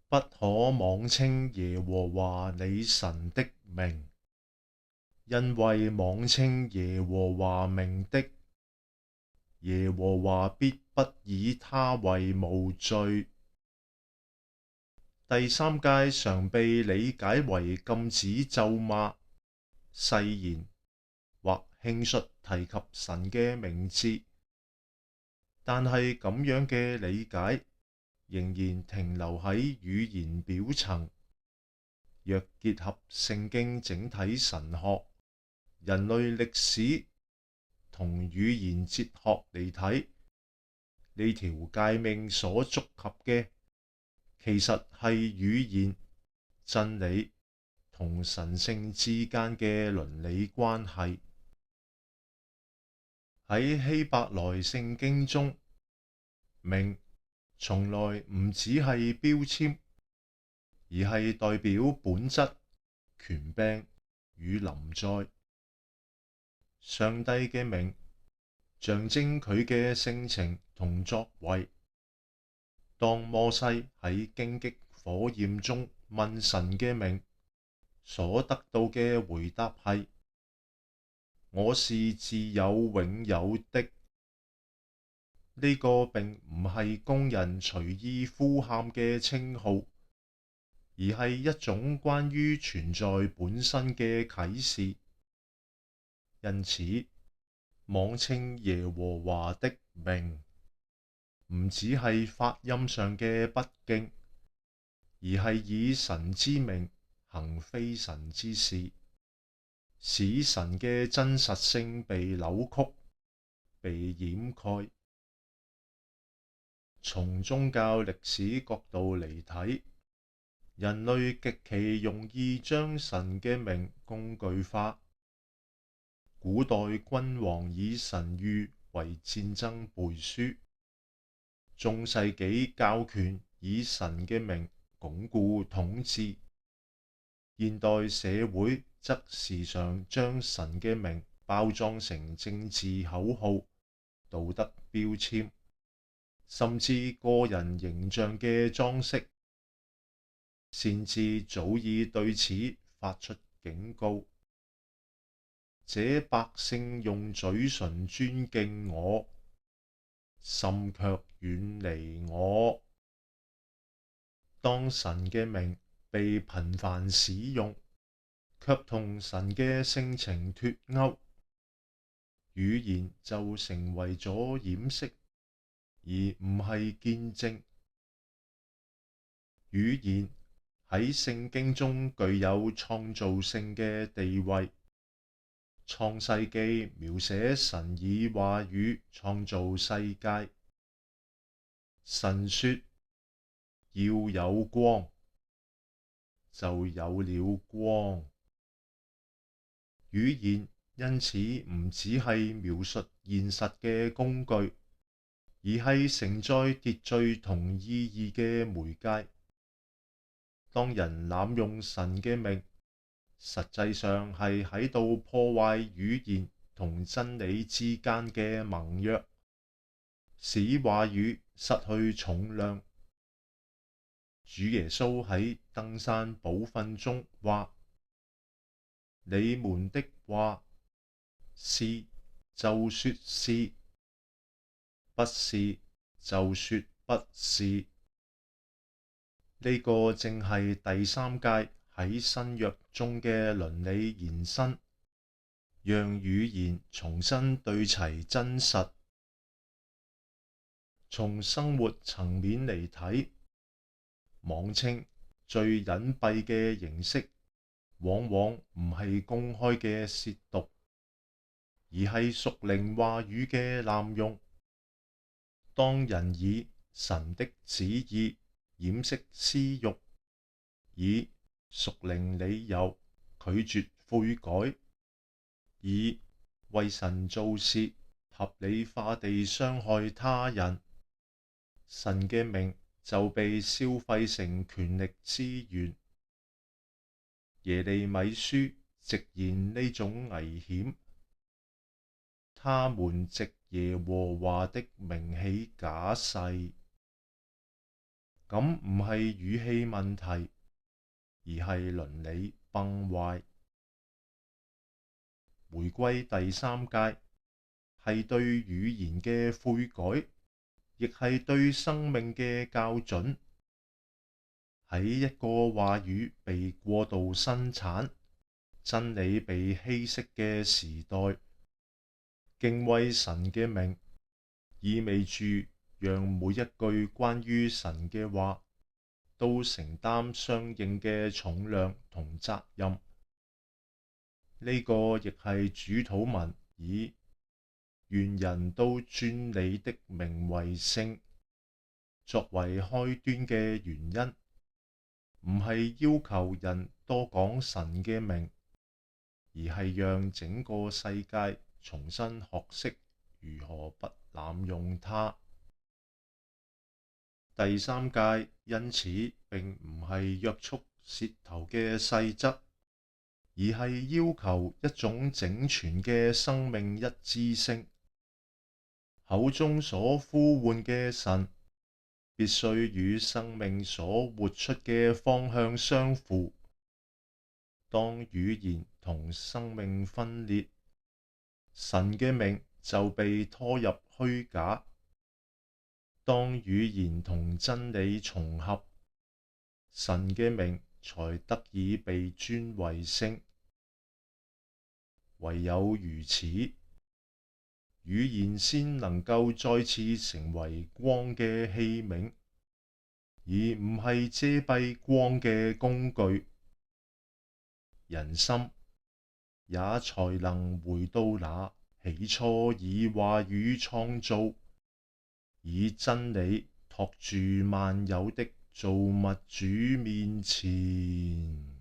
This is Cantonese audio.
不可妄稱耶和華你神的名，因為妄稱耶和華名的，耶和華必不以他為無罪。第三誡常被理解為禁止咒罵、誓言或輕率提及神嘅名字，但係咁樣嘅理解仍然停留喺語言表層。若結合聖經整體神學、人類歷史同語言哲學嚟睇，呢條誡命所觸及嘅，其實係語言、真理同神性之間嘅倫理關係。喺希伯來聖經中，名從來唔只係標籤，而係代表本質、權柄與臨在。上帝嘅名象徵佢嘅性情同作為。當摩西喺荊棘火焰中問神嘅名，所得到嘅回答係：我是自有永有的。呢個並唔係工人隨意呼喊嘅稱號，而係一種關於存在本身嘅啟示。因此，妄稱耶和華的名，唔只係發音上嘅不敬，而係以神之名行非神之事，使神嘅真實性被扭曲、被掩蓋。從宗教歷史角度嚟睇，人類極其容易將神嘅名工具化。古代君王以神諭為戰爭背書，中世紀教權以神嘅名鞏固統治，現代社會則時常將神嘅名包裝成政治口號、道德標籤，甚至個人形象嘅裝飾。先知早已對此發出警告：這百姓用嘴唇尊敬我，心卻遠離我。當神嘅名被頻繁使用，卻同神嘅性情脫鈎，語言就成為咗掩飾，而唔係見證。語言喺聖經中具有創造性嘅地位。創世記描寫神以話語創造世界。神說要有光，就有了光。語言因此唔只係描述現實嘅工具，而係承載秩序同意義嘅媒介。當人濫用神嘅名，實際上係喺度破壞語言同真理之間嘅盟約，使話語失去重量。主耶穌喺登山寶訓中話：你們的話，是就說是，不是就說不是。呢個正係第三誡喺新約中嘅倫理延伸，讓語言重新對齊真實。從生活層面嚟睇，妄稱最隱蔽嘅形式，往往唔係公開嘅褻瀆，而係屬靈話語嘅濫用。當人以神的旨意掩飾私慾，以屬靈理由拒絕悔改，以為神做事合理化地傷害他人，神嘅名就被消費成權力資源。耶利米書直言呢種危險：他們藉耶和華的名起假誓。咁唔係語氣問題，而係倫理崩壞。回歸第三誡係對語言嘅悔改，亦係對生命嘅校準。喺一個話語被過度生產、真理被稀釋嘅時代，敬畏神嘅名意味住讓每一句關於神嘅話都承擔相應嘅重量同責任。呢個亦係主禱文以願人都尊你的名為聖作為開端嘅原因，唔係要求人多講神嘅名，而係讓整個世界重新學識如何不濫用它。第三誡因此並唔係約束舌頭嘅細則，而係要求一種整全嘅生命一致性。口中所呼喚嘅神，必須與生命所活出嘅方向相符。當語言同生命分裂，神嘅名就被拖入虛假；當語言同真理重合，神嘅名才得以被尊為聖。唯有如此，語言先能夠再次成為光嘅器皿，而唔係遮蔽光嘅工具。人心也才能回到那起初以話語創造，以真理托住萬有的造物主面前。